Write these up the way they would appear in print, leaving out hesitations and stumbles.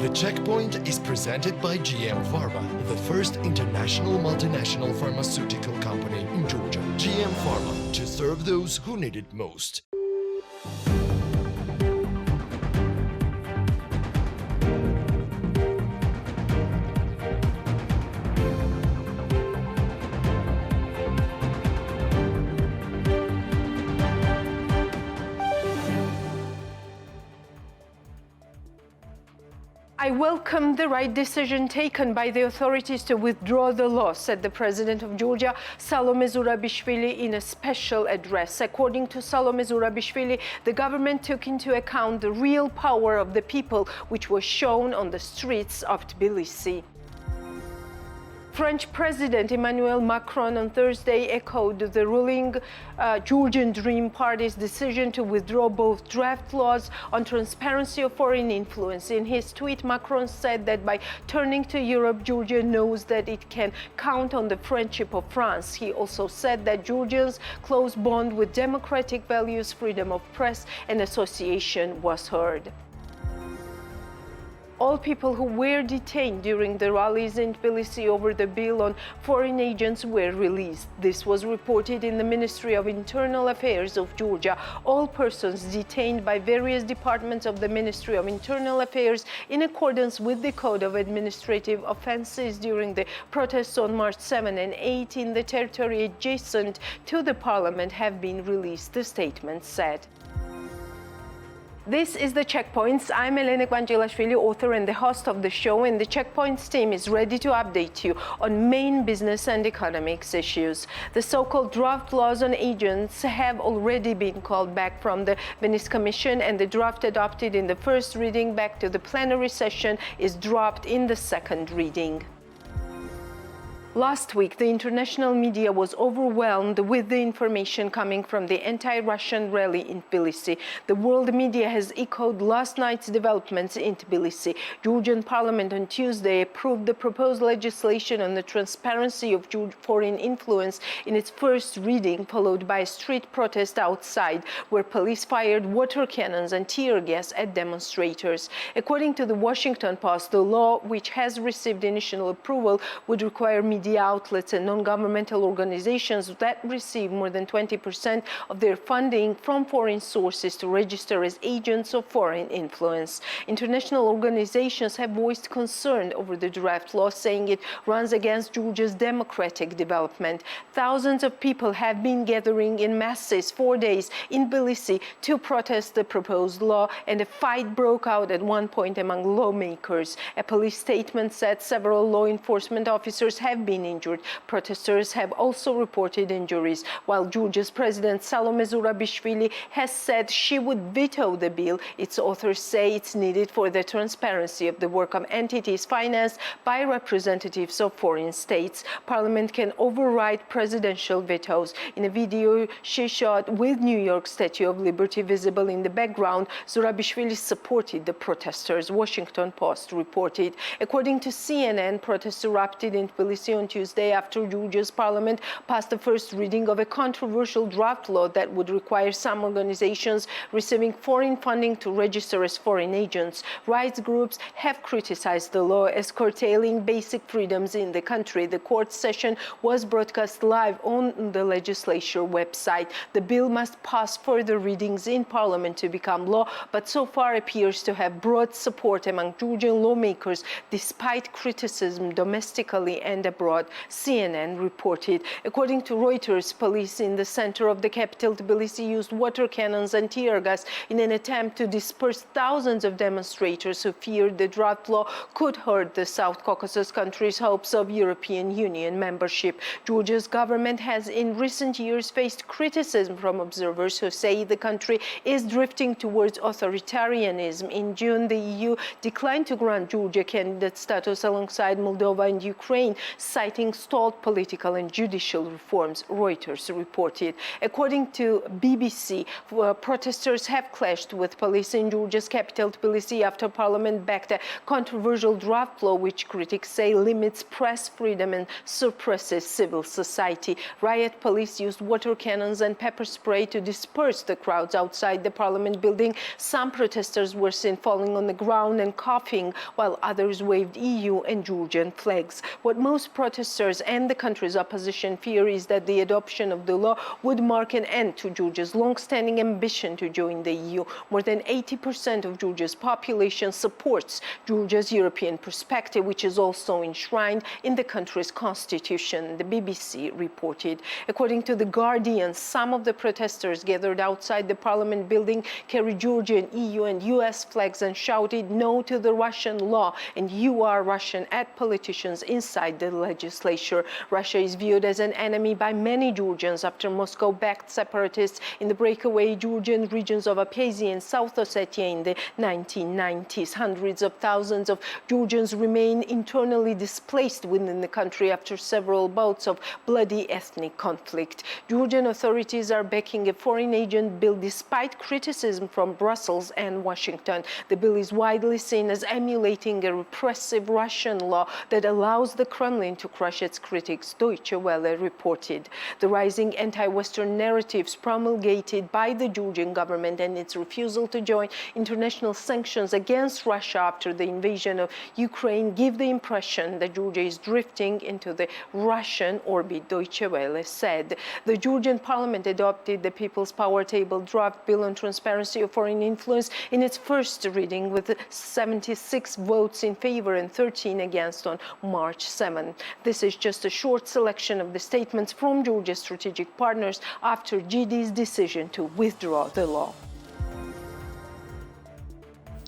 The Checkpoint is presented by GM Pharma, the first international multinational pharmaceutical company in Georgia. GM Pharma, to serve those who need it most. I welcome the right decision taken by the authorities to withdraw the law, said the president of Georgia, Salome Zurabishvili, in a special address. According to Salome Zurabishvili, the government took into account the real power of the people, which was shown on the streets of Tbilisi. French President Emmanuel Macron on Thursday echoed the ruling Georgian Dream Party's decision to withdraw both draft laws on transparency of foreign influence. In his tweet, Macron said that by turning to Europe, Georgia knows that it can count on the friendship of France. He also said that Georgia's close bond with democratic values, freedom of press and association was heard. All people who were detained during the rallies in Tbilisi over the bill on foreign agents were released. This was reported in the Ministry of Internal Affairs of Georgia. All persons detained by various departments of the Ministry of Internal Affairs in accordance with the Code of Administrative Offences during the protests on March 7 and 8 in the territory adjacent to the parliament have been released, the statement said. This is The Checkpoints. I'm Elene Kvanchilashvili, author and the host of the show, and the Checkpoints team is ready to update you on main business and economics issues. The so-called draft laws on agents have already been called back from the Venice Commission, and the draft adopted in the first reading back to the plenary session is dropped in the second reading. Last week, the international media was overwhelmed with the information coming from the anti-Russian rally in Tbilisi. The world media has echoed last night's developments in Tbilisi. Georgian parliament on Tuesday approved the proposed legislation on the transparency of foreign influence in its first reading, followed by a street protest outside, where police fired water cannons and tear gas at demonstrators. According to the Washington Post, the law, which has received initial approval, would require media outlets and non-governmental organizations that receive more than 20% of their funding from foreign sources to register as agents of foreign influence. International organizations have voiced concern over the draft law, saying it runs against Georgia's democratic development. Thousands of people have been gathering in masses 4 days in Tbilisi to protest the proposed law, and a fight broke out at one point among lawmakers. A police statement said several law enforcement officers have been injured. Protesters have also reported injuries, while Georgia's President Salome Zurabishvili has said she would veto the bill. Its authors say it's needed for the transparency of the work of entities financed by representatives of foreign states. Parliament can override presidential vetoes. In a video she shot with New York Statue of Liberty visible in the background, Zurabishvili supported the protesters, Washington Post reported. According to CNN, protests erupted in Tbilisi on Tuesday after Georgia's parliament passed the first reading of a controversial draft law that would require some organizations receiving foreign funding to register as foreign agents. Rights groups have criticized the law as curtailing basic freedoms in the country. The court session was broadcast live on the legislature website. The bill must pass further readings in parliament to become law, but so far appears to have broad support among Georgian lawmakers despite criticism domestically and abroad, CNN reported. According to Reuters, police in the center of the capital, Tbilisi, used water cannons and tear gas in an attempt to disperse thousands of demonstrators who feared the draft law could hurt the South Caucasus country's hopes of European Union membership. Georgia's government has in recent years faced criticism from observers who say the country is drifting towards authoritarianism. In June, the EU declined to grant Georgia candidate status alongside Moldova and Ukraine, citing citing stalled political and judicial reforms, Reuters reported. According to BBC, protesters have clashed with police in Georgia's capital, Tbilisi, after parliament backed a controversial draft law which critics say limits press freedom and suppresses civil society. Riot police used water cannons and pepper spray to disperse the crowds outside the parliament building. Some protesters were seen falling on the ground and coughing, while others waved EU and Georgian flags. What most protesters and the country's opposition fear is that the adoption of the law would mark an end to Georgia's long-standing ambition to join the EU. More than 80% of Georgia's population supports Georgia's European perspective, which is also enshrined in the country's constitution, the BBC reported. According to The Guardian, some of the protesters gathered outside the parliament building carried Georgian, EU and US flags and shouted "No to the Russian law" and "You are Russian" at politicians inside the legislature. Russia is viewed as an enemy by many Georgians after Moscow backed separatists in the breakaway Georgian regions of Abkhazia and South Ossetia in the 1990s. Hundreds of thousands of Georgians remain internally displaced within the country after several bouts of bloody ethnic conflict. Georgian authorities are backing a foreign agent bill despite criticism from Brussels and Washington. The bill is widely seen as emulating a repressive Russian law that allows the Kremlin to crush its critics, Deutsche Welle reported. The rising anti-Western narratives promulgated by the Georgian government and its refusal to join international sanctions against Russia after the invasion of Ukraine give the impression that Georgia is drifting into the Russian orbit, Deutsche Welle said. The Georgian parliament adopted the People's Power Table draft bill on transparency of foreign influence in its first reading with 76 votes in favor and 13 against on March 7. This is just a short selection of the statements from Georgia's strategic partners after GD's decision to withdraw the law.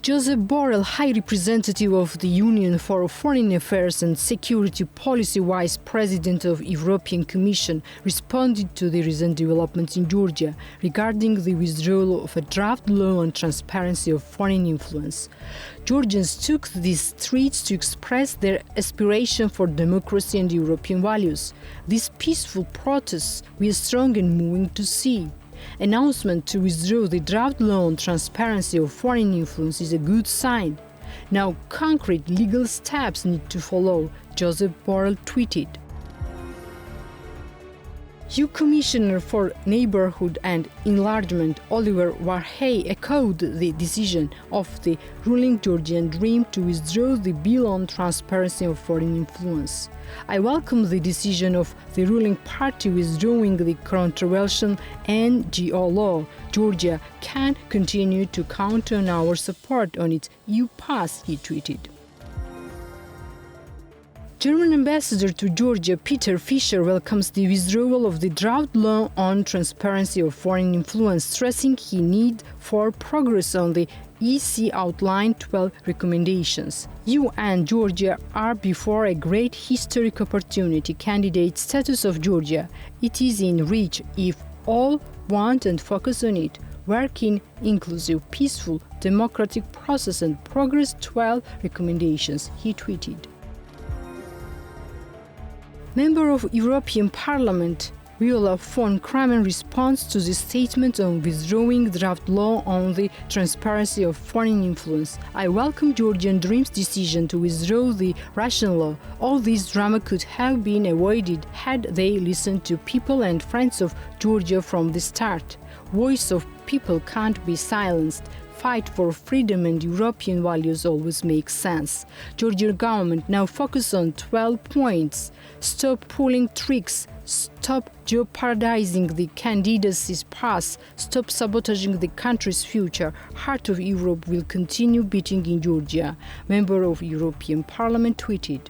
Joseph Borrell, High Representative of the Union for Foreign Affairs and Security Policy Vice President of European Commission, responded to the recent developments in Georgia regarding the withdrawal of a draft law on transparency of foreign influence. Georgians took these streets to express their aspiration for democracy and European values. These peaceful protests were strong and moving to see. Announcement to withdraw the draft law on transparency of foreign influence is a good sign. Now concrete legal steps need to follow, Joseph Borrell tweeted. EU Commissioner for Neighbourhood and Enlargement Oliver Varhey echoed the decision of the ruling Georgian Dream to withdraw the bill on transparency of foreign influence. I welcome the decision of the ruling party withdrawing the controversial NGO law. Georgia can continue to count on our support on its EU path, he tweeted. German ambassador to Georgia, Peter Fischer, welcomes the withdrawal of the draft law on transparency of foreign influence, stressing the need for progress on the EC outlined 12 recommendations. EU and Georgia are before a great historic opportunity. Candidate status of Georgia. It is in reach if all want and focus on it. Work in inclusive, peaceful, democratic process and progress 12 recommendations, he tweeted. Member of European Parliament Viola von Kramon responds to the statement on withdrawing draft law on the transparency of foreign influence. I welcome Georgian Dream's decision to withdraw the Russian law. All this drama could have been avoided had they listened to people and friends of Georgia from the start. Voice of people can't be silenced. Fight for freedom and European values always makes sense. Georgian government now focus on 12 points. Stop pulling tricks. Stop jeopardizing the candidacy's path. Stop sabotaging the country's future. Heart of Europe will continue beating in Georgia. Member of European Parliament tweeted.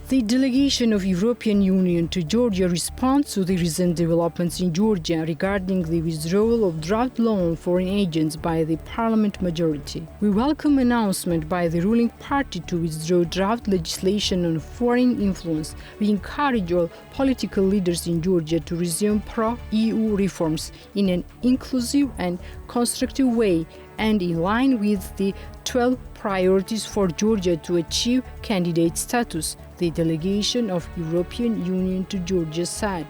The delegation of European Union to Georgia responds to the recent developments in Georgia regarding the withdrawal of draft law on foreign agents by the parliament majority. We welcome announcement by the ruling party to withdraw draft legislation on foreign influence. We encourage all political leaders in Georgia to resume pro-EU reforms in an inclusive and constructive way and in line with the 12 priorities for Georgia to achieve candidate status, the delegation of European Union to Georgia said.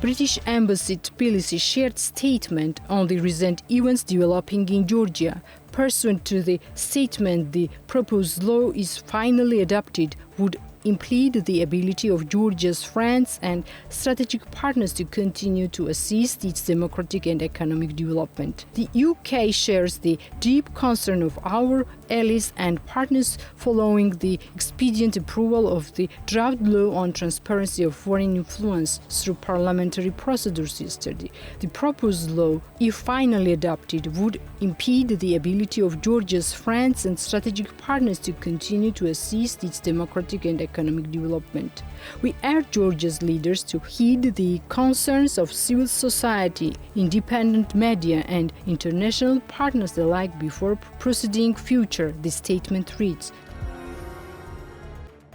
British Embassy Tbilisi shared statement on the recent events developing in Georgia. Pursuant to the statement, the proposed law is finally adopted would impede the ability of Georgia's friends and strategic partners to continue to assist its democratic and economic development. The UK shares the deep concern of our allies and partners following the expedient approval of the draft law on transparency of foreign influence through parliamentary procedures yesterday. The proposed law, if finally adopted, would impede the ability of Georgia's friends and strategic partners to continue to assist its democratic and economic development. We urge Georgia's leaders to heed the concerns of civil society, independent media, and international partners alike before proceeding further, the statement reads.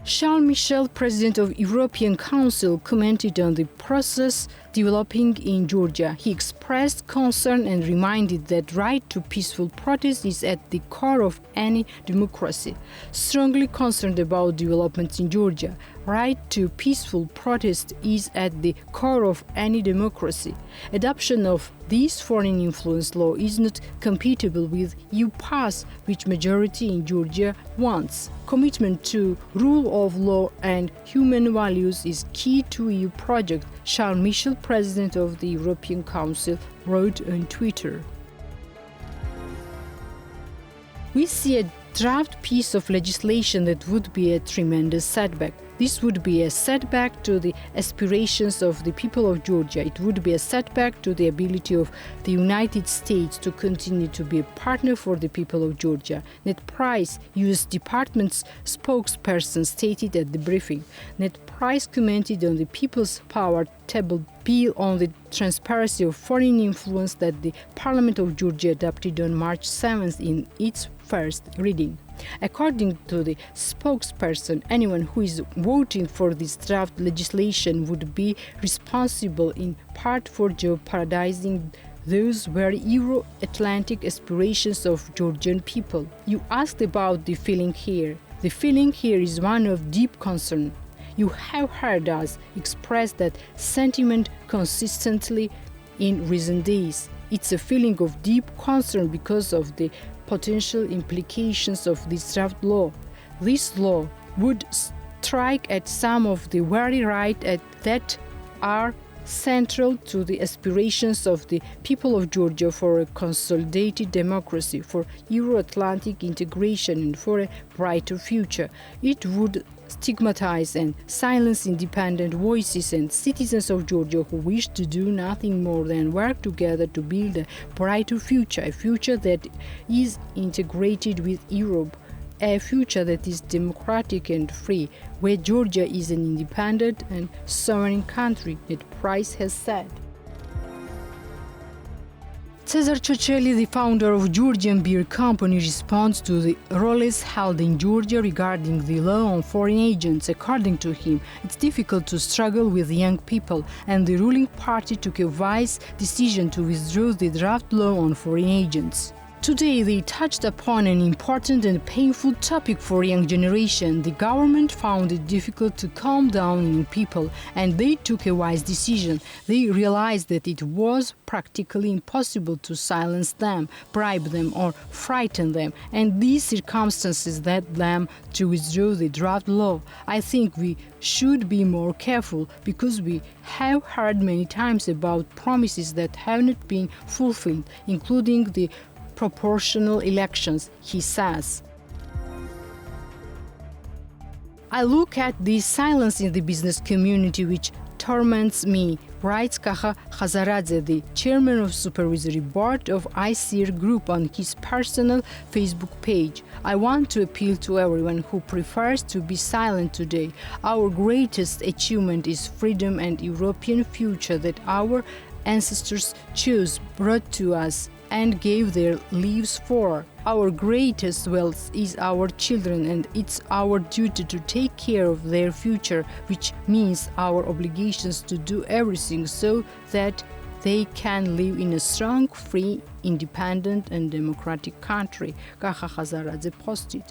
Charles Michel, President of European Council, commented on the process developing in Georgia. He expressed concern and reminded that right to peaceful protest is at the core of any democracy. Strongly concerned about developments in Georgia, right to peaceful protest is at the core of any democracy. Adoption of this foreign influence law is not compatible with EU pass, which majority in Georgia wants. Commitment to rule of law and human values is key to EU project, Charles Michel, President of the European Council, wrote on Twitter. We see a draft piece of legislation that would be a tremendous setback. This would be a setback to the aspirations of the people of Georgia. It would be a setback to the ability of the United States to continue to be a partner for the people of Georgia. Ned Price, U.S. Department's spokesperson, stated at the briefing. Ned Price commented on the People's Power Table bill on the transparency of foreign influence that the Parliament of Georgia adopted on March 7th in its first reading. According to the spokesperson, anyone who is voting for this draft legislation would be responsible in part for jeopardizing those very Euro-Atlantic aspirations of Georgian people. You asked about the feeling here. The feeling here is one of deep concern. You have heard us express that sentiment consistently in recent days. It's a feeling of deep concern because of the potential implications of this draft law. This law would strike at some of the very right that are central to the aspirations of the people of Georgia for a consolidated democracy, for Euro-Atlantic integration, and for a brighter future. It would stigmatize and silence independent voices and citizens of Georgia who wish to do nothing more than work together to build a brighter future, a future that is integrated with Europe, a future that is democratic and free, where Georgia is an independent and sovereign country, that Price has said. Cesar Ciochelli, the founder of Georgian beer company, responds to the rallies held in Georgia regarding the law on foreign agents. According to him, it's difficult to struggle with young people, and the ruling party took a wise decision to withdraw the draft law on foreign agents. Today, they touched upon an important and painful topic for young generation. The government found it difficult to calm down young people, and they took a wise decision. They realized that it was practically impossible to silence them, bribe them, or frighten them, and these circumstances led them to withdraw the draft law. I think we should be more careful because we have heard many times about promises that have not been fulfilled, including the proportional elections, he says. I look at this silence in the business community which torments me, writes Kaha Khazaradze, the chairman of supervisory board of ICR Group, on his personal Facebook page. I want to appeal to everyone who prefers to be silent today. Our greatest achievement is freedom and European future that our ancestors chose, brought to us, and gave their lives for. Our greatest wealth is our children, and it's our duty to take care of their future, which means our obligations to do everything so that they can live in a strong, free, independent and democratic country, Gaga Khazaradze posted.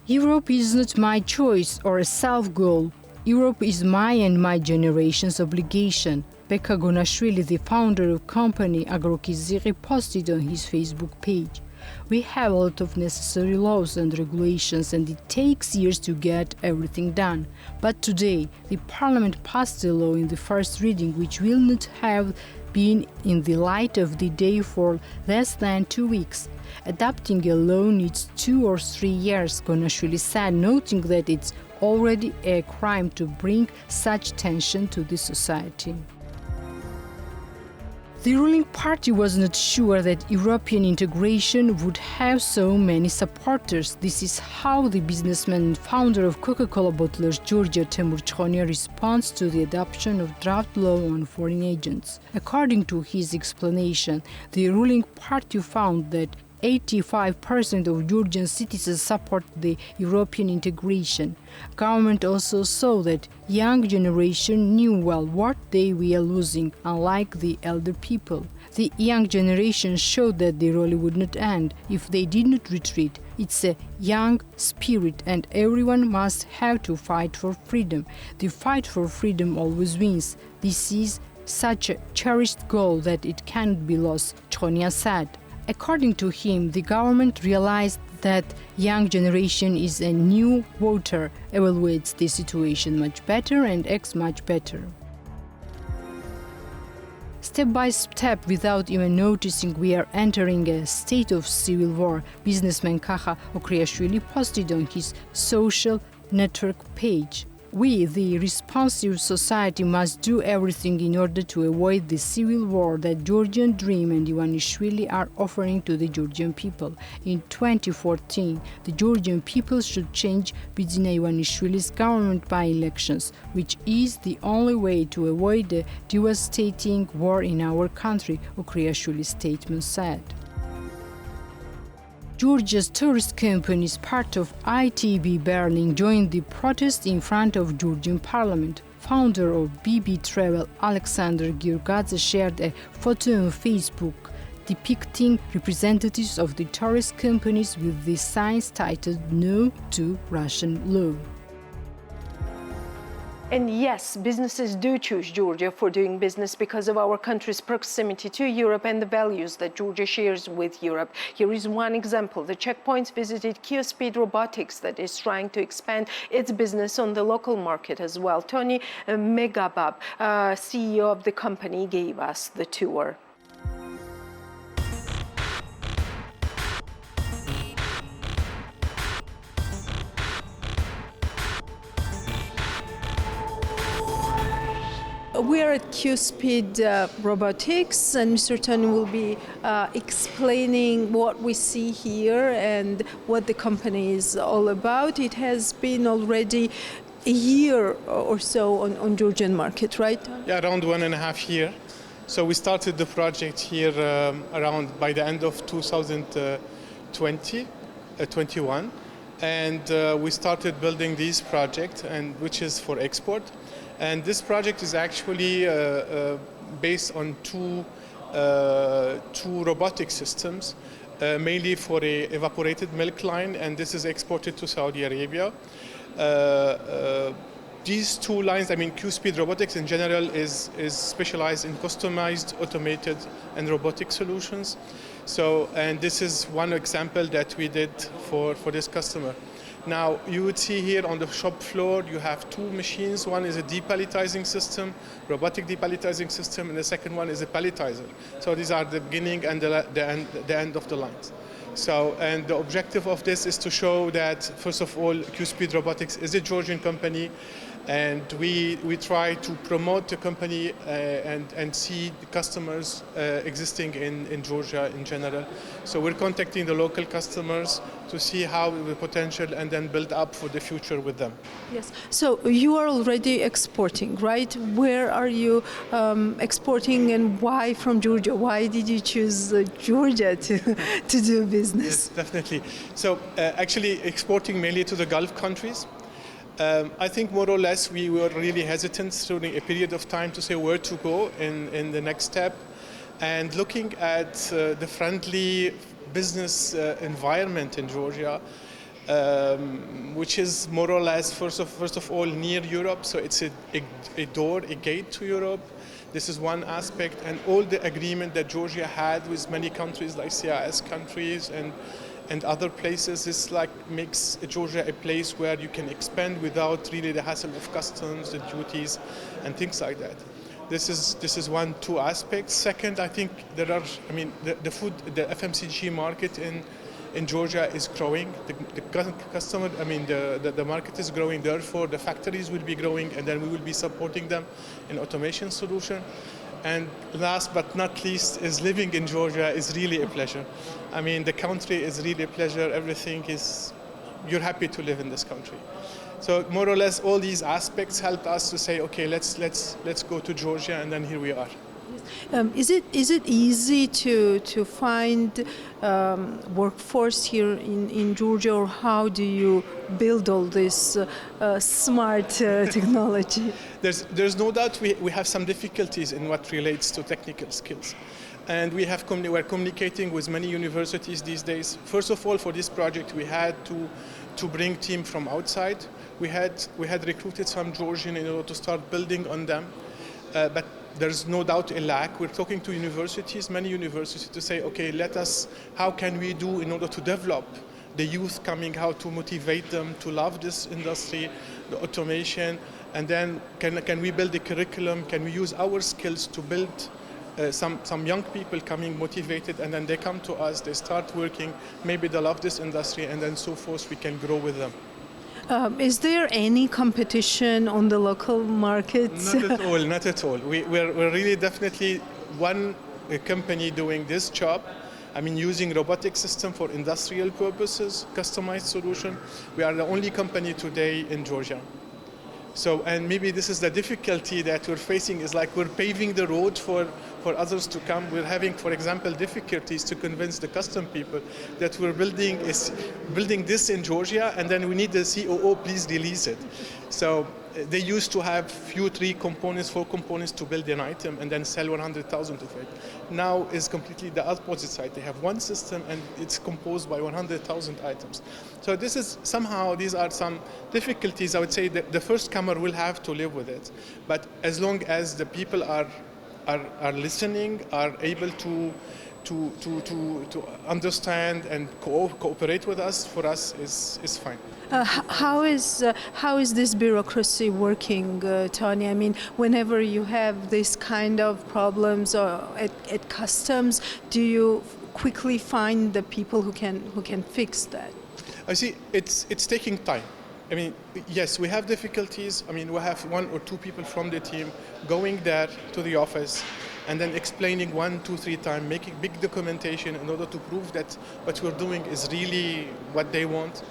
Europe is not my choice or a self-goal. Europe is my and my generation's obligation. Kvanchilashvili, the founder of company Agrokiziri, posted on his Facebook page. We have a lot of necessary laws and regulations and it takes years to get everything done. But today, the parliament passed a law in the first reading which will not have been in the light of the day for less than 2 weeks. Adopting a law needs 2 or 3 years, Kvanchilashvili said, noting that it's already a crime to bring such tension to the society. The ruling party was not sure that European integration would have so many supporters. This is how the businessman and founder of Coca-Cola bottlers Georgia Temurchkhania responds to the adoption of draft law on foreign agents. According to his explanation, the ruling party found that 85% of Georgian citizens support the European integration. Government also saw that young generation knew well what they were losing, unlike the elder people. The young generation showed that the rally would not end if they did not retreat. It's a young spirit and everyone must have to fight for freedom. The fight for freedom always wins. This is such a cherished goal that it cannot be lost, Chkhania said. According to him, the government realized that young generation is a new voter, evaluates the situation much better and acts much better. Step by step, without even noticing, we are entering a state of civil war, businessman Kha Kvanchilashvili posted on his social network page. We, the responsive society, must do everything in order to avoid the civil war that Georgian Dream and Kvanchilashvili are offering to the Georgian people. In 2014, the Georgian people should change within Kvanchilashvili's government by elections, which is the only way to avoid a devastating war in our country, Kvanchilashvili's statement said. Georgia's tourist companies, part of ITB Berlin, joined the protest in front of Georgian parliament. Founder of BB Travel, Alexander Gyurgadze, shared a photo on Facebook depicting representatives of the tourist companies with the signs titled "No to Russian Law." And yes, businesses do choose Georgia for doing business because of our country's proximity to Europe and the values that Georgia shares with Europe. Here is one example. The checkpoints visited QSpeed Robotics that is trying to expand its business on the local market as well. Tony Meghabghab, CEO of the company, gave us the tour. We are at QSpeed Robotics, and Mr. Tony will be explaining what we see here and what the company is all about. It has been already a year or so on Georgian market, right? Yeah, around 1.5 years. So we started the project here around by the end of 2021, and we started building this project, and which is for export. And this project is actually based on two robotic systems, mainly for a evaporated milk line, and this is exported to Saudi Arabia. These two lines, I mean, QSpeed Robotics in general is specialized in customized, automated, and robotic solutions. So, and this is one example that we did for this customer. Now, you would see here on the shop floor, you have two machines. One is a depalletizing system, robotic depalletizing system, and the second one is a palletizer. So these are the beginning and the end of the lines. So, and the objective of this is to show that, first of all, QSpeed Robotics is a Georgian company, and we try to promote the company and see the customers existing in Georgia in general. So we're contacting the local customers to see how the potential and then build up for the future with them. Yes. So you are already exporting, right? Where are you exporting, and why from Georgia? Why did you choose Georgia to do business? Yes, definitely. So actually exporting mainly to the Gulf countries. I think more or less we were really hesitant during a period of time to say where to go in the next step. And looking at the friendly business environment in Georgia, which is more or less, first of all, near Europe. So it's a door, a gate to Europe. This is one aspect. And all the agreement that Georgia had with many countries like CIS countries and other places, this like makes Georgia a place where you can expand without really the hassle of customs, the duties, and things like that. This is one, two aspects. Second, I think there are, the FMCG market in Georgia is growing. The market is growing. Therefore, the factories will be growing, and then we will be supporting them in automation solution. And last but not least, is living in Georgia is really a pleasure. The country is really a pleasure. Everything is, you're happy to live in this country. So more or less, all these aspects helped us to say, okay, let's go to Georgia, and then here we are. Is it easy to find workforce here in Georgia, or how do you build all this smart technology? There's no doubt we have some difficulties in what relates to technical skills. And we're communicating with many universities these days. First of all, for this project, we had to bring team from outside. We had recruited some Georgian in order to start building on them. But there's no doubt a lack. We're talking to universities, many universities, to say, okay, how can we do in order to develop the youth coming, how to motivate them to love this industry, the automation, and then can we build a curriculum, can we use our skills to build some young people coming motivated, and then they come to us, they start working, maybe they love this industry, and then so forth we can grow with them. Is there any competition on the local markets? Not at all. We're really definitely one company doing this job. Using robotic system for industrial purposes, customized solution. We are the only company today in Georgia. So, and maybe this is the difficulty that we're facing, is like we're paving the road for others to come. We're having, for example, difficulties to convince the custom people that we're building this in Georgia, and then we need the COO, please release it. So they used to have 4 components to build an item and then sell 100,000 of it. Now is completely the opposite side. They have one system and it's composed by 100,000 items. So these are some difficulties. I would say that the first comer will have to live with it. But as long as the people are listening, are able to understand and cooperate with us, for us is fine. How is this bureaucracy working, Tony? Whenever you have this kind of problems at customs, do you quickly find the people who can fix that? I see. It's taking time. Yes, we have difficulties. We have 1 or 2 people from the team going there to the office and then explaining 1, 2, 3 times, making big documentation in order to prove that what we're doing is really what they want.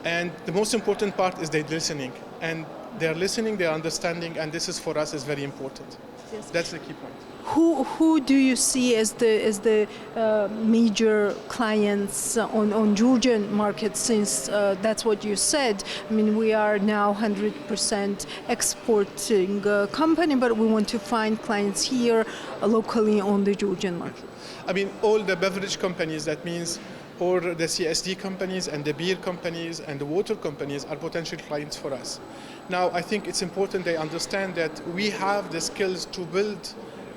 And the most important part is they're listening. And they're listening, they're understanding, and this is for us is very important. Yes. That's the key point. Who do you see as the major clients on Georgian market, since that's what you said? We are now 100% exporting company, but we want to find clients here locally on the Georgian market. All the beverage companies, that means or the CSD companies and the beer companies and the water companies are potential clients for us. Now, I think it's important they understand that we have the skills to build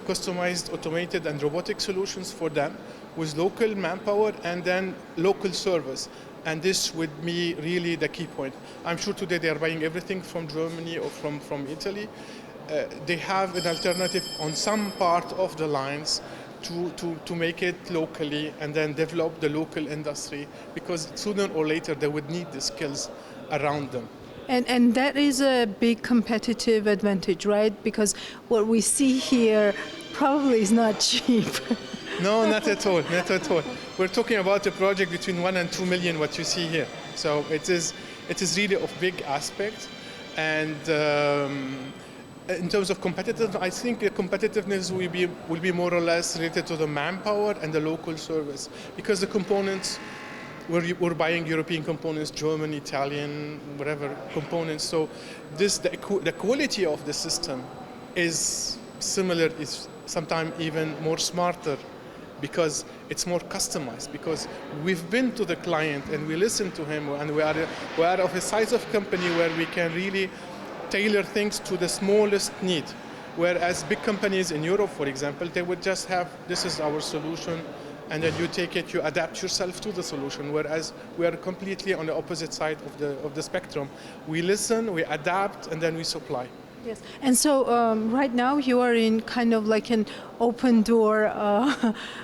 customized, automated and robotic solutions for them with local manpower and then local service. And this would be really the key point. I'm sure today they are buying everything from Germany or from Italy. They have an alternative on some part of the lines to make it locally and then develop the local industry, because sooner or later they would need the skills around them. And that is a big competitive advantage, right? Because what we see here probably is not cheap. No, not at all, not at all. We're talking about a project between 1 and 2 million, what you see here. So it is really of big aspect. And in terms of competitiveness, I think the competitiveness will be more or less related to the manpower and the local service, because the components we're buying European components, German, Italian, whatever components. So the quality of the system is similar, is sometimes even more smarter, because it's more customized, because we've been to the client and we listen to him, and we are of a size of company where we can really tailor things to the smallest need. Whereas big companies in Europe, for example, they would just have, this is our solution, and then you take it, you adapt yourself to the solution. Whereas we are completely on the opposite side of the spectrum. We listen, we adapt, and then we supply. Yes, and so right now you are in kind of like an open door,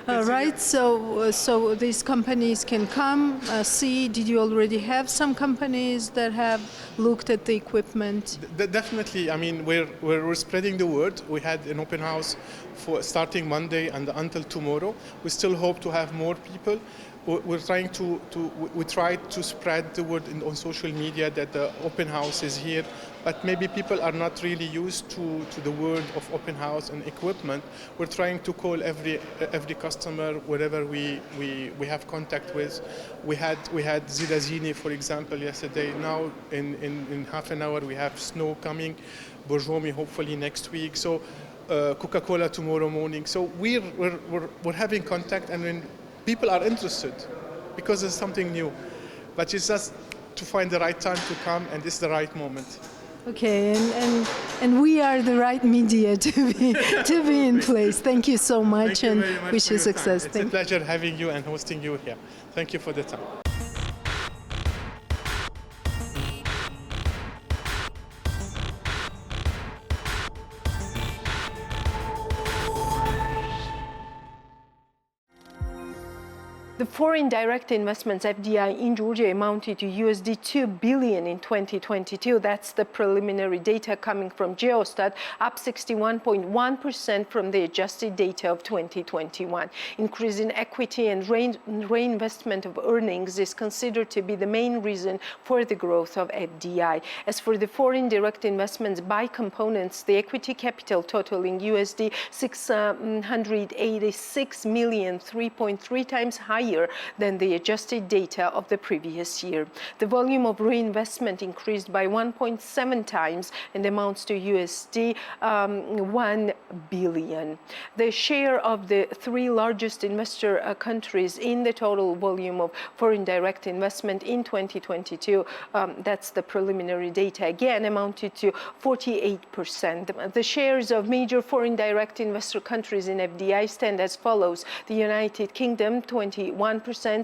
right? So these companies can come, see. Did you already have some companies that have looked at the equipment? Definitely. I mean, we're spreading the word. We had an open house for starting Monday and until tomorrow. We still hope to have more people. We tried to spread the word on social media that the open house is here, but maybe people are not really used to the word of open house and equipment. We're trying to call every customer, wherever we have contact with. We had Zilazini, for example, yesterday. Now in half an hour we have Snow coming, Borjomi hopefully next week. So Coca-Cola tomorrow morning. So we're having contact, and when people are interested because it's something new, but it's just to find the right time to come, and it's the right moment. Okay, and we are the right media to be in place. Thank you so much, Thank you and very much wish for you your time. success. It's a pleasure having you and hosting you here. Thank you for the time. The foreign direct investments FDI in Georgia amounted to USD 2 billion in 2022. That's the preliminary data coming from Geostat, up 61.1% from the adjusted data of 2021. Increase in equity and reinvestment of earnings is considered to be the main reason for the growth of FDI. As for the foreign direct investments by components, the equity capital totaling USD 686 million, 3.3 times higher than the adjusted data of the previous year. The volume of reinvestment increased by 1.7 times and amounts to USD 1 billion. The share of the three largest investor countries in the total volume of foreign direct investment in 2022, that's the preliminary data again, amounted to 48%. The shares of major foreign direct investor countries in FDI stand as follows: the United Kingdom 21%,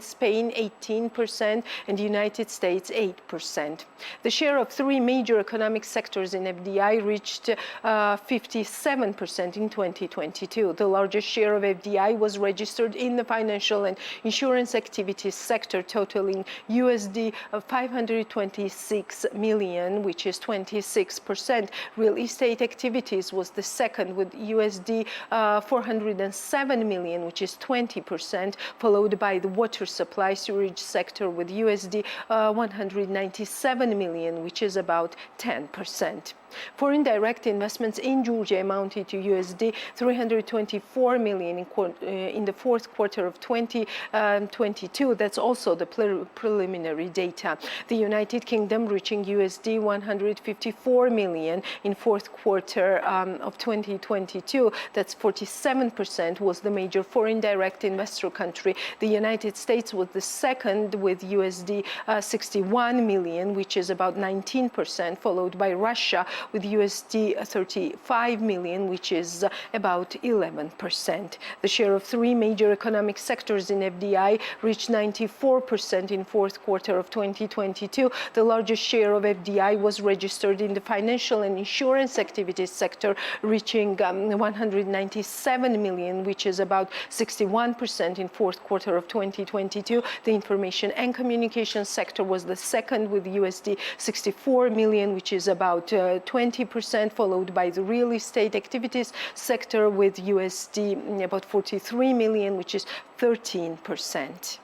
Spain 18%, and the United States 8%. The share of three major economic sectors in FDI reached 57% in 2022. The largest share of FDI was registered in the financial and insurance activities sector, totaling USD 526 million, which is 26%. Real estate activities was the second with USD 407 million, which is 20%, followed by the water supply sewage sector with USD 197 million, which is about 10%. Foreign direct investments in Georgia amounted to USD 324 million in the fourth quarter of 2022. That's also the preliminary data. The United Kingdom reaching USD 154 million in fourth quarter of 2022. That's 47%, was the major foreign direct investor country. The United States was the second with USD 61 million, which is about 19%, followed by Russia with USD 35 million, which is about 11%. The share of three major economic sectors in FDI reached 94% in fourth quarter of 2022. The largest share of FDI was registered in the financial and insurance activities sector, reaching 197 million, which is about 61% in fourth quarter of 2022. The information and communication sector was the second with USD 64 million, which is about 20%, followed by the real estate activities sector with USD about 43 million, which is 13%.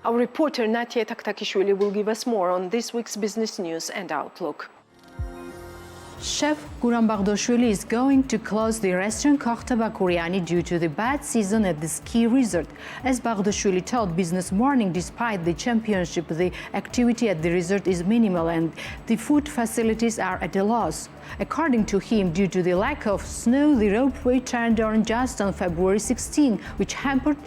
Our reporter Natia Taktakishvili will give us more on this week's business news and outlook. Chef Guram Bagdoshvili is going to close the restaurant Kokhta Bakuriani due to the bad season at the ski resort. As Bagdoshvili told Business Morning, despite the championship, the activity at the resort is minimal and the food facilities are at a loss. According to him, due to the lack of snow, the ropeway turned on just on February 16, which hampered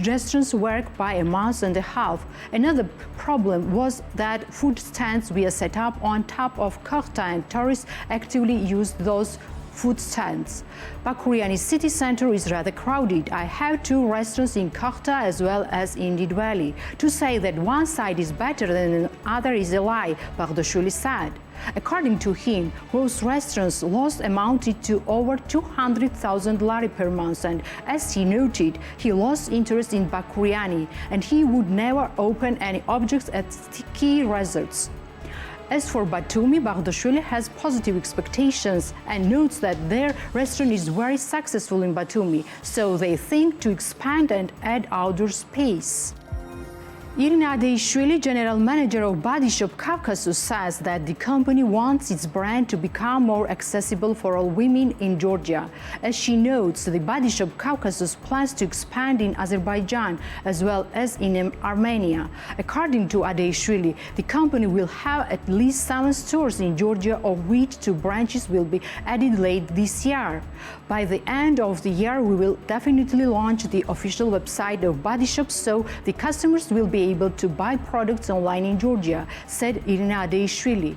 restaurants' work by a month and a half. Another problem was that food stands were set up on top of Kokhta and tourists actively used those food stands. Bakuriani city center is rather crowded. I have two restaurants in Kokhta as well as in Tbilisi. To say that one side is better than the other is a lie, Bagdoshvili said. According to him, gross restaurants' loss amounted to over 200,000 lari per month, and as he noted, he lost interest in Bakuriani and he would never open any objects at ski resorts. As for Batumi, Bagdoshvili has positive expectations and notes that their restaurant is very successful in Batumi, so they think to expand and add outdoor space. Elene Adeishvili, general manager of Body Shop Caucasus, says that the company wants its brand to become more accessible for all women in Georgia. As she notes, the Body Shop Caucasus plans to expand in Azerbaijan as well as in Armenia. According to Adeishvili, the company will have at least 7 stores in Georgia, of which 2 branches will be added late this year. By the end of the year, we will definitely launch the official website of Body Shop so the customers will be able to buy products online in Georgia, said Elene Adeishvili.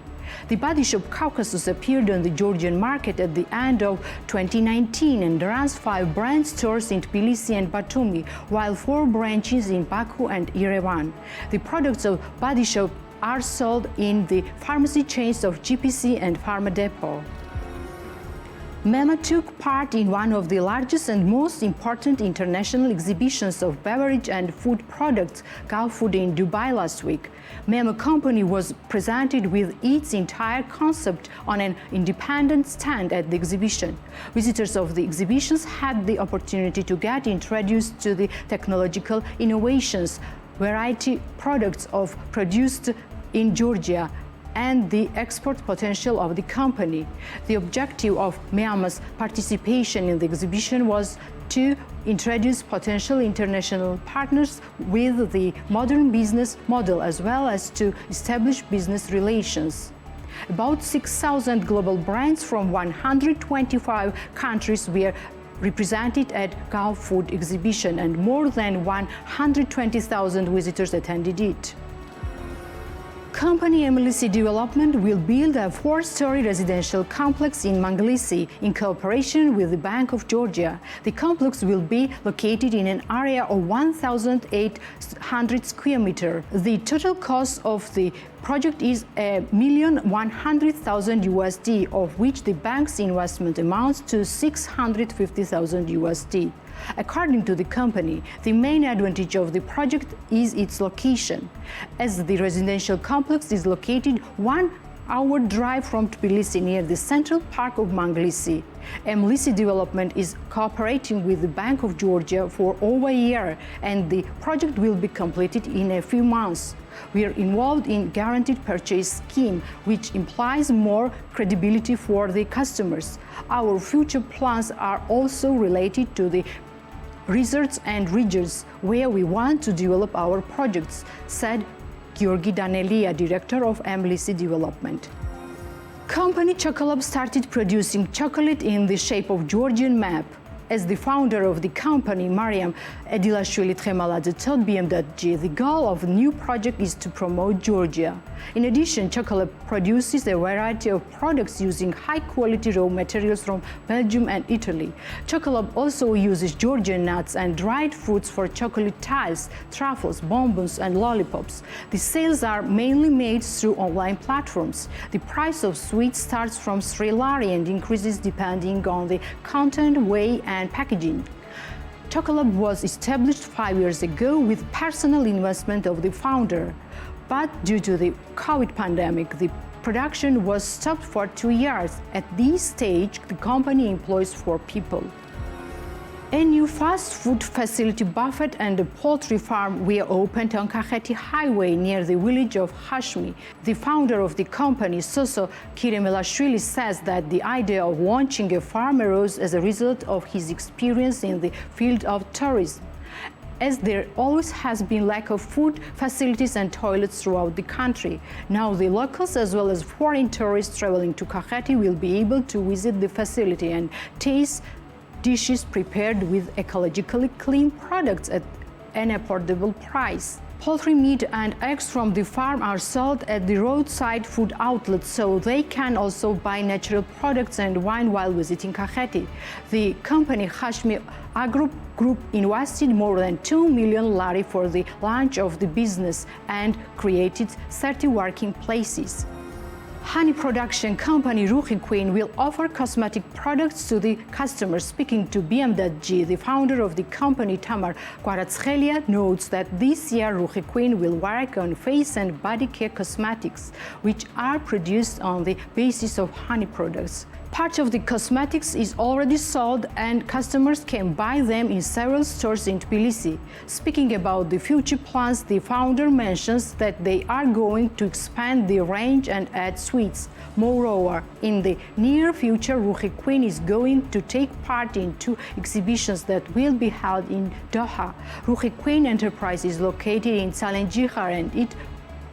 The Body Shop Caucasus appeared on the Georgian market at the end of 2019 and runs 5 brand stores in Tbilisi and Batumi, while 4 branches in Baku and Yerevan. The products of Body Shop are sold in the pharmacy chains of GPC and Pharma Depot. MEMA took part in one of the largest and most important international exhibitions of beverage and food products, GovFood, in Dubai last week. MEMA company was presented with its entire concept on an independent stand at the exhibition. Visitors of the exhibitions had the opportunity to get introduced to the technological innovations, variety products produced in Georgia, and the export potential of the company. The objective of MEMA's participation in the exhibition was to introduce potential international partners with the modern business model as well as to establish business relations. About 6,000 global brands from 125 countries were represented at GovFood exhibition and more than 120,000 visitors attended it. Company FDI Development will build a 4-story residential complex in Tbilisi in cooperation with the Bank of Georgia. The complex will be located in an area of 1,800 square meters. The total cost of the project is $1,100,000 USD, of which the bank's investment amounts to $650,000 USD. According to the company, the main advantage of the project is its location, as the residential complex is located 1 hour drive from Tbilisi near the central park of Tbilisi. FDI Development is cooperating with the Bank of Georgia for over a year, and the project will be completed in a few months. We are involved in guaranteed purchase scheme, which implies more credibility for the customers. Our future plans are also related to the resorts and regions where we want to develop our projects, said Georgi Danelia, director of FDI Development. Company Chocolab started producing chocolate in the shape of Georgian map. As the founder of the company, Mariam Edilashvili Tremaladze told BMWG, the goal of the new project is to promote Georgia. In addition, Chocolab produces a variety of products using high-quality raw materials from Belgium and Italy. Chocolab also uses Georgian nuts and dried fruits for chocolate tiles, truffles, bonbons, and lollipops. The sales are mainly made through online platforms. The price of sweets starts from 3 lari and increases depending on the content, weight, and packaging. Chocolab was established 5 years ago with personal investment of the founder. But due to the COVID pandemic, the production was stopped for 2 years. At this stage, the company employs 4 people. A new fast food facility, buffet and a poultry farm were opened on Kakheti Highway near the village of Hashmi. The founder of the company, Soso Kvanchilashvili, says that the idea of launching a farm arose as a result of his experience in the field of tourism, as there always has been lack of food facilities and toilets throughout the country. Now the locals as well as foreign tourists traveling to Kakheti will be able to visit the facility and taste dishes prepared with ecologically clean products at an affordable price. Poultry meat and eggs from the farm are sold at the roadside food outlets, so they can also buy natural products and wine while visiting Kakheti. The company Hashmi Agro Group invested more than 2 million lari for the launch of the business and created 30 working places. Honey production company Ruhi Queen will offer cosmetic products to the customers. Speaking to BMWG, the founder of the company Tamar Kvaratskhelia notes that this year Ruhi Queen will work on face and body care cosmetics, which are produced on the basis of honey products. Part of the cosmetics is already sold and customers can buy them in several stores in Tbilisi. Speaking about the future plans, the founder mentions that they are going to expand the range and add sweets. Moreover, in the near future, Ruhi Queen is going to take part in 2 exhibitions that will be held in Doha. Ruhi Queen Enterprise is located in Salenjihar and it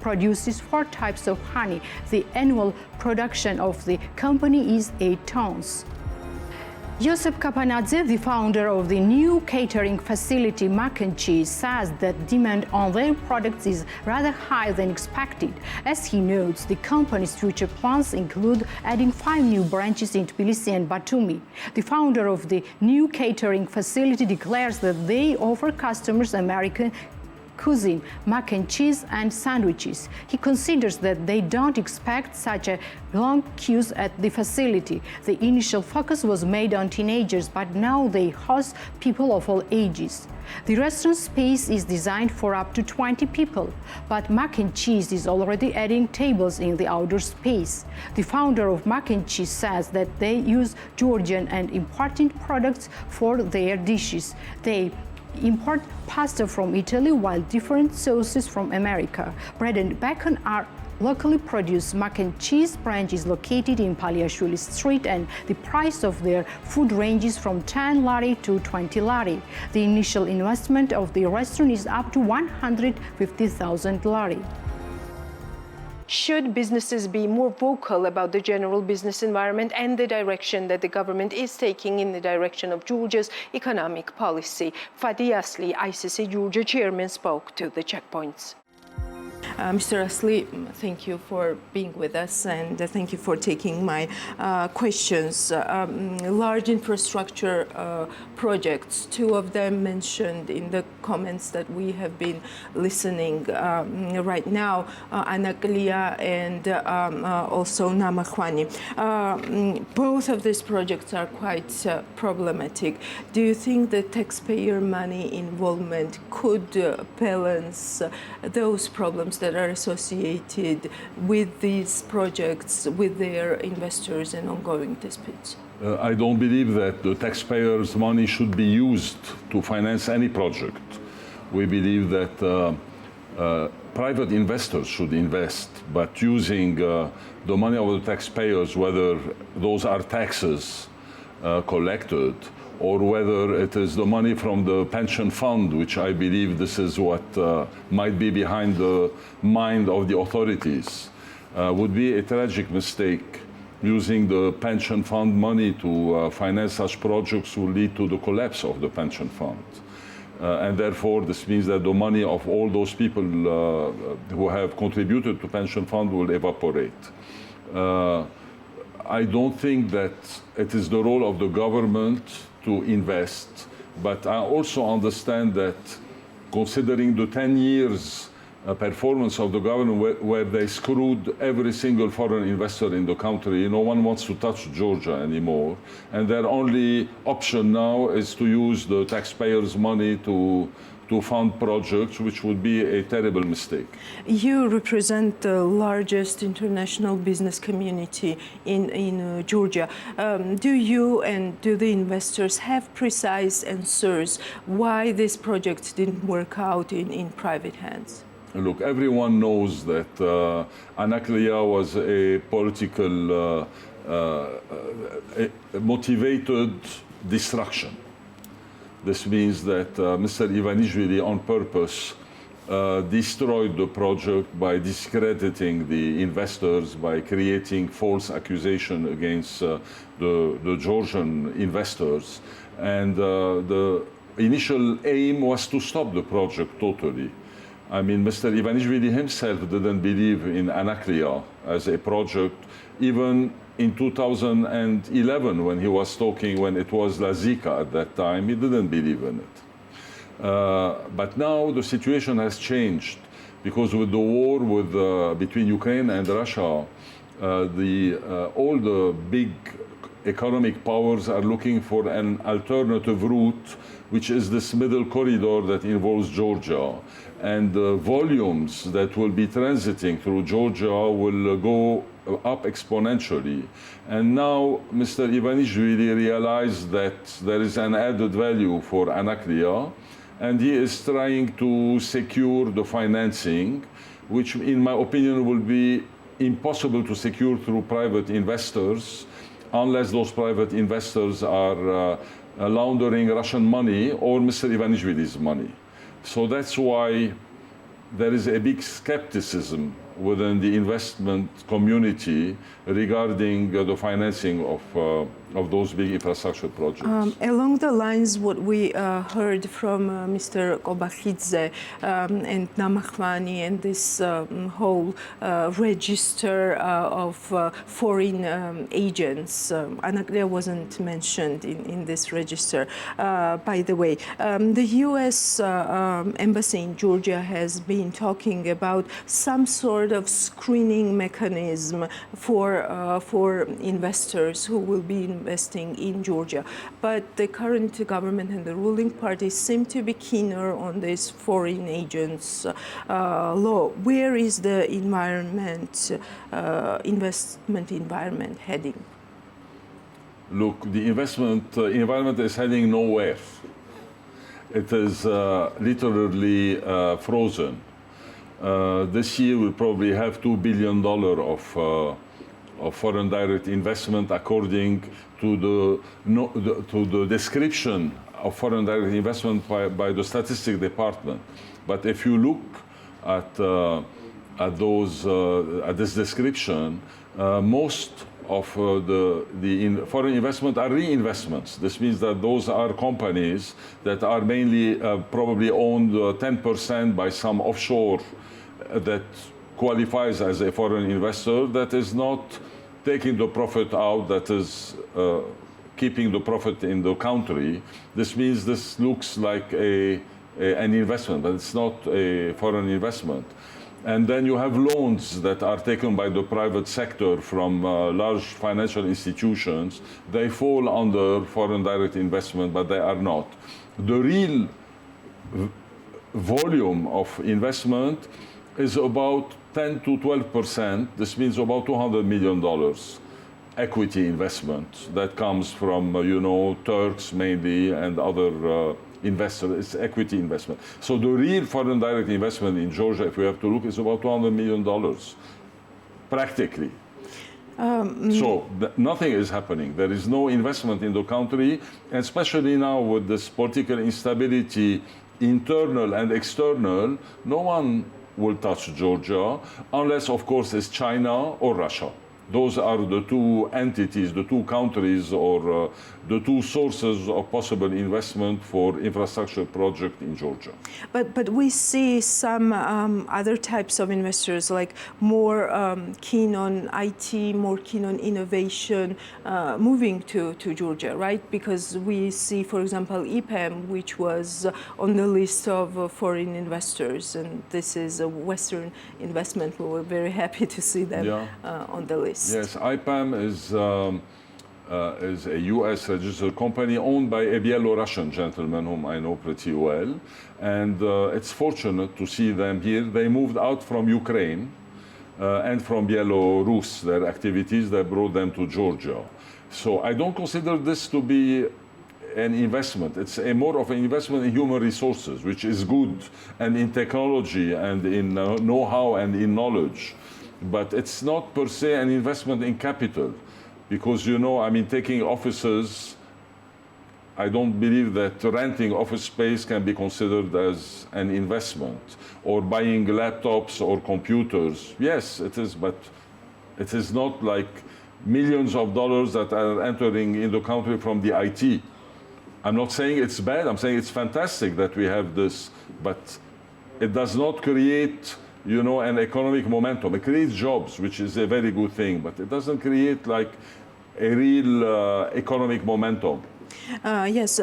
produces 4 types of honey. The annual production of the company is 8 tons. Josep Kapanadze, the founder of the new catering facility Mac and Cheese, says that demand on their products is rather high than expected. As he notes, the company's future plans include adding 5 new branches in Tbilisi and Batumi. The founder of the new catering facility declares that they offer customers American cuisine, mac and cheese, and sandwiches. He considers that they don't expect such a long queues at the facility. The initial focus was made on teenagers, but now they host people of all ages. The restaurant space is designed for up to 20 people, but Mac and Cheese is already adding tables in the outdoor space. The founder of Mac and Cheese says that they use Georgian and imported products for their dishes. They import pasta from Italy while different sauces from America. Bread and bacon are locally produced. Mac and Cheese branch is located in Paliashvili Street and the price of their food ranges from 10 lari to 20 lari. The initial investment of the restaurant is up to 150,000 lari. Should businesses be more vocal about the general business environment and the direction that the government is taking in the direction of Georgia's economic policy? Fady Asly, ICC Georgia chairman, spoke to the checkpoints. Mr. Asly, thank you for being with us and thank you for taking my questions. Large infrastructure projects, 2 of them mentioned in the comments that we have been listening right now, Anaklia and also Namakhwani. Both of these projects are quite problematic. Do you think the taxpayer money involvement could balance those problems that are associated with these projects, with their investors and ongoing disputes? I don't believe that the taxpayers' money should be used to finance any project. We believe that private investors should invest, but using the money of the taxpayers, whether those are taxes collected or whether it is the money from the pension fund, which I believe this is what might be behind the mind of the authorities, would be a tragic mistake. Using the pension fund money to finance such projects will lead to the collapse of the pension fund. And therefore, this means that the money of all those people who have contributed to pension fund will evaporate. I don't think that it is the role of the government to invest, but I also understand that considering the 10 years performance of the government where they screwed every single foreign investor in the country, no one wants to touch Georgia anymore. And their only option now is to use the taxpayers' money to to fund projects, which would be a terrible mistake. You represent the largest international business community in Georgia. Do you and do the investors have precise answers why this project didn't work out in private hands? Look, everyone knows that Anaklia was a political motivated destruction. This means that Mr. Kvanchilashvili on purpose destroyed the project by discrediting the investors, by creating false accusation against the Georgian investors. And the initial aim was to stop the project totally. I mean, Mr. Kvanchilashvili himself didn't believe in Anaklia as a project, even in 2011 when he was talking, when it was Lazika at that time, he didn't believe in it. But now the situation has changed because with the war between Ukraine and Russia, all the big economic powers are looking for an alternative route, which is this middle corridor that involves Georgia. And the volumes that will be transiting through Georgia will go up exponentially. And now Mr. Kvanchilashvili realized that there is an added value for Anaklia, and he is trying to secure the financing, which in my opinion will be impossible to secure through private investors unless those private investors are laundering Russian money or Mr. Kvanchilashvili's money. So that's why there is a big skepticism within the investment community regarding the financing of those big infrastructure projects. Along the lines what we heard from Mr. Kobakhidze and Namakhvani and this whole register of foreign agents. Anaklia wasn't mentioned in this register. By the way, the U.S. Embassy in Georgia has been talking about some sort of screening mechanism for investors who will be investing in Georgia. But the current government and the ruling party seem to be keener on this foreign agents law. Where is the investment environment heading? Look, the investment environment is heading nowhere. It is literally frozen. This year we'll probably have $2 billion of foreign direct investment according to the description of foreign direct investment by the Statistics Department. But if you look at this description, most of the foreign investment are reinvestments. This means that those are companies that are mainly probably owned 10% by some offshore that qualifies as a foreign investor, that is not taking the profit out, that is keeping the profit in the country. This means this looks like an investment, but it's not a foreign investment. And then you have loans that are taken by the private sector from large financial institutions. They fall under foreign direct investment, but they are not. The real volume of investment is about 10 to 12%. This means about $200 million equity investment that comes from, Turks mainly and other investors. It's equity investment. So the real foreign direct investment in Georgia, if we have to look, is about $200 million, practically. So nothing is happening. There is no investment in the country, and especially now with this political instability, internal and external, no one will touch Georgia, unless, of course, it's China or Russia. Those are the two entities, the two countries, or the two sources of possible investment for infrastructure project in Georgia. But we see some other types of investors, like more keen on IT, more keen on innovation, moving to Georgia, right? Because we see, for example, EPAM, which was on the list of foreign investors, and this is a Western investment. We were very happy to see them on the list. Yes, IPAM is is a U.S. registered company owned by a Belarusian gentleman whom I know pretty well. And it's fortunate to see them here. They moved out from Ukraine and from Belarus, their activities that brought them to Georgia. So I don't consider this to be an investment. It's more of an investment in human resources, which is good, and in technology and in know-how and in knowledge. But it's not per se an investment in capital. Because, you know, I mean, taking offices, I don't believe that renting office space can be considered as an investment. Or buying laptops or computers. Yes, it is, but it is not like millions of dollars that are entering in the country from the IT. I'm not saying it's bad, I'm saying it's fantastic that we have this, but it does not create, you know, an economic momentum. It creates jobs, which is a very good thing, but it doesn't create like a real economic momentum. Yes,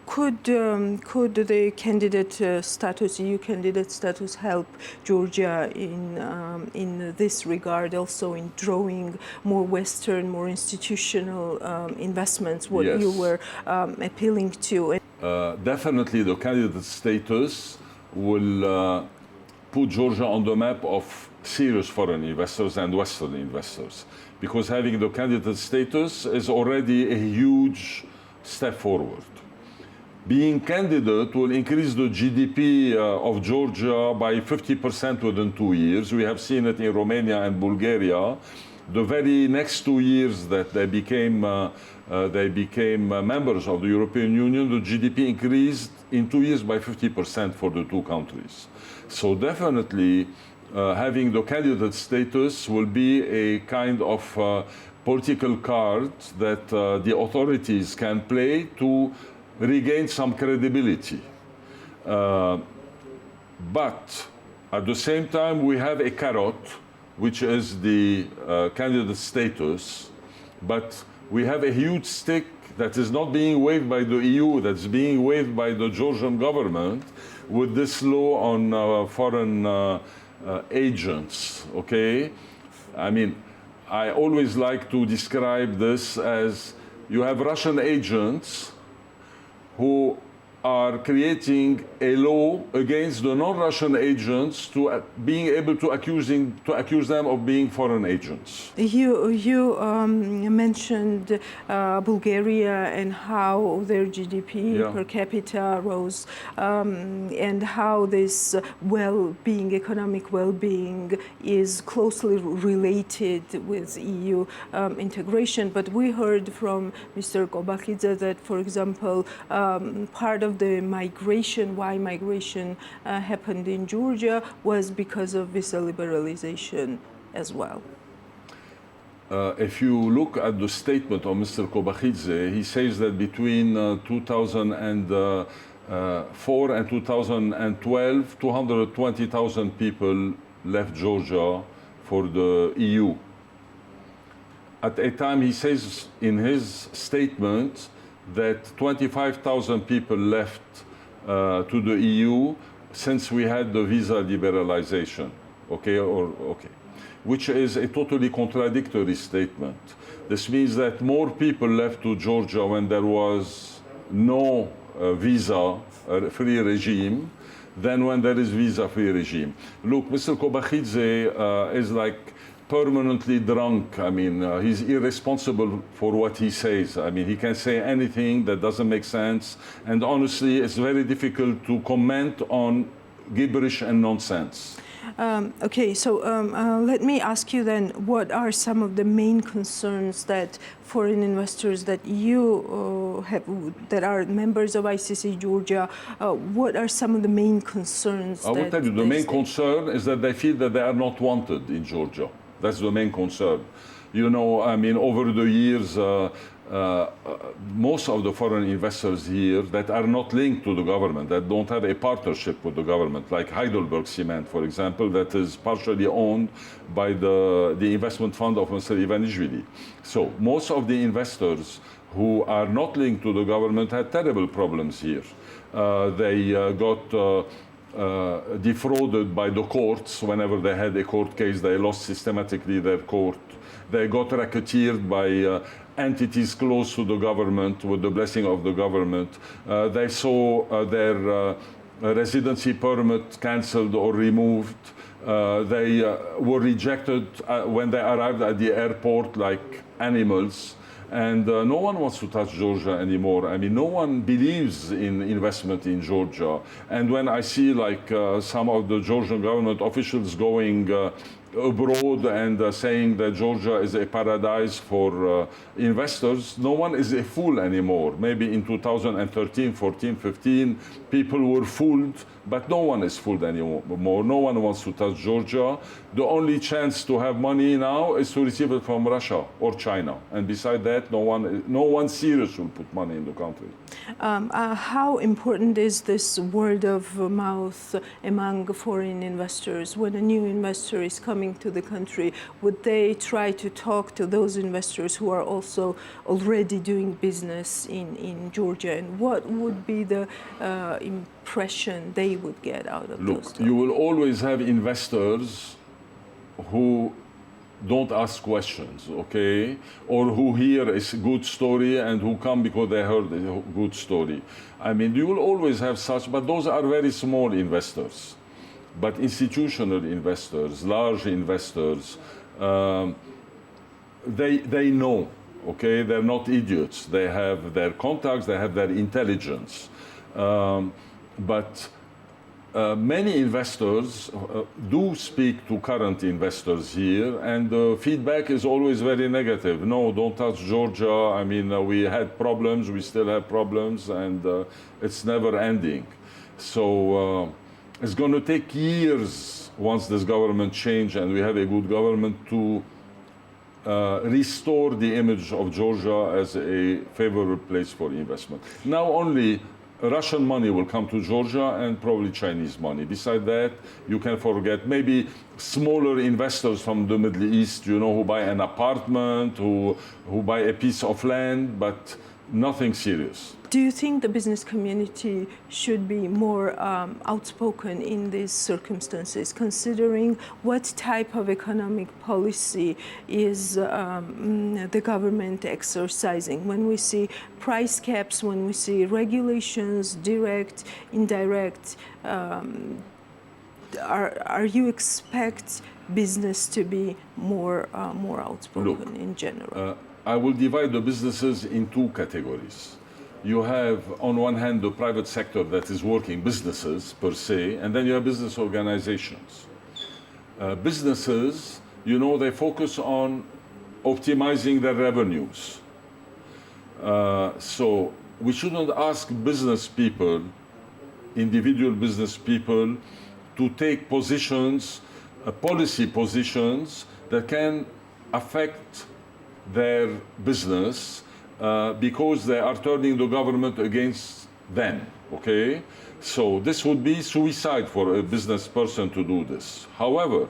could the candidate status, EU candidate status, help Georgia in this regard, also in drawing more Western, more institutional investments, what Yes. you were appealing to? Definitely the candidate status will put Georgia on the map of serious foreign investors and Western investors. Because having the candidate status is already a huge step forward. Being candidate will increase the GDP of Georgia by 50% within 2 years. We have seen it in Romania and Bulgaria. The very next 2 years that they became members of the European Union, the GDP increased in 2 years by 50% for the two countries. So definitely, having the candidate status will be a kind of political card that the authorities can play to regain some credibility. But at the same time, we have a carrot, which is the candidate status, but we have a huge stick that is not being waved by the EU, that's being waved by the Georgian government with this law on foreign agents, okay? I mean, I always like to describe this as you have Russian agents who are creating a law against the non-Russian agents to being able to accuse them of being foreign agents. You mentioned Bulgaria and how their GDP per capita rose, and how this well-being, economic well-being, is closely related with EU integration. But we heard from Mr. Kobakhidze that, for example, part of the migration, why migration happened in Georgia, was because of visa liberalization as well. If you look at the statement of Mr. Kobakhidze, he says that between 2004 and 2012, 220,000 people left Georgia for the EU. At a time, he says in his statement that 25,000 people left to the EU since we had the visa liberalization, which is a totally contradictory statement. This means that more people left to Georgia when there was no visa-free regime than when there is visa-free regime. Look, Mr. Kobakhidze is like permanently drunk. I mean, he's irresponsible for what he says. I mean, he can say anything that doesn't make sense. And honestly, it's very difficult to comment on gibberish and nonsense. Okay, so let me ask you then, what are some of the main concerns that foreign investors that you have, that are members of ICC Georgia, what are some of the main concerns? I will tell you, the main concern is that they feel that they are not wanted in Georgia. That's the main concern. You know, I mean, over the years, most of the foreign investors here that are not linked to the government, that don't have a partnership with the government, like Heidelberg Cement, for example, that is partially owned by the investment fund of Mr. Kvanchilashvili. So most of the investors who are not linked to the government had terrible problems here. They got defrauded by the courts. Whenever they had a court case, they lost systematically their court. They got racketeered by entities close to the government with the blessing of the government. They saw their residency permit cancelled or removed. They were rejected when they arrived at the airport like animals. And no one wants to touch Georgia anymore. I mean, no one believes in investment in Georgia. And when I see like some of the Georgian government officials going abroad and saying that Georgia is a paradise for investors, no one is a fool anymore. Maybe in 2013, 14, 15, people were fooled, but no one is fooled anymore. No one wants to touch Georgia. The only chance to have money now is to receive it from Russia or China. And beside that, no one serious will put money in the country. How important is this word of mouth among foreign investors? When a new investor is coming to the country, would they try to talk to those investors who are also already doing business in Georgia? And what would be the impression they would get out of those talks? You will always have investors who don't ask questions, okay? Or who hear a good story and who come because they heard a good story. I mean, you will always have such, but those are very small investors. But institutional investors, large investors, they know, okay? They're not idiots. They have their contacts, they have their intelligence. Many investors do speak to current investors here, and the feedback is always very negative. No, don't touch Georgia. I mean, we had problems, we still have problems, and it's never ending. So it's going to take years once this government changes and we have a good government to restore the image of Georgia as a favorable place for investment. Now only Russian money will come to Georgia and probably Chinese money. Beside that, you can forget maybe smaller investors from the Middle East, you know, who buy an apartment, who buy a piece of land, but nothing serious. Do you think the business community should be more outspoken in these circumstances, considering what type of economic policy is the government exercising? When we see price caps, when we see regulations, direct, indirect, are you expect business to be more outspoken in general? I will divide the businesses in two categories. You have, on one hand, the private sector that is working, businesses per se, and then you have business organizations. Businesses, you know, they focus on optimizing their revenues. So we shouldn't ask business people, individual business people, to take positions, policy positions that can affect their business because they are turning the government against them, okay? So this would be suicide for a business person to do this. However,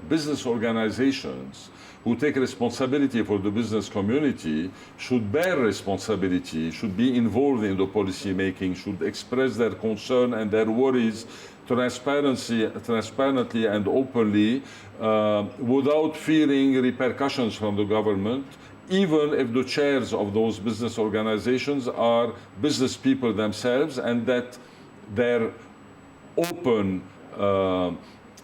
business organizations who take responsibility for the business community should bear responsibility, should be involved in the policy making, should express their concern and their worries transparently and openly without fearing repercussions from the government, even if the chairs of those business organizations are business people themselves and that their open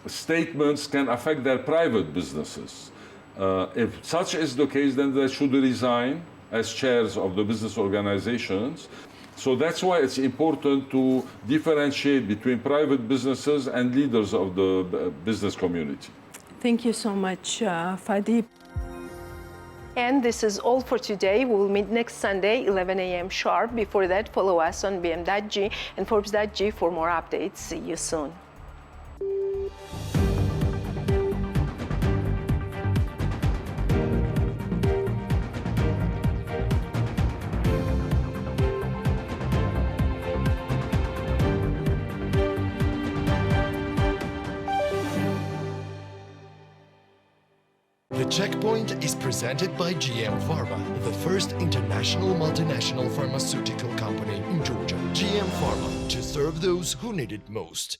statements can affect their private businesses. If such is the case, then they should resign as chairs of the business organizations. So that's why it's important to differentiate between private businesses and leaders of the business community. Thank you so much, Fady. And this is all for today. We'll meet next Sunday, 11 a.m. sharp. Before that, follow us on bm.g and Forbes.g for more updates. See you soon. The Checkpoint is presented by GM Pharma, the first international multinational pharmaceutical company in Georgia. GM Pharma, to serve those who need it most.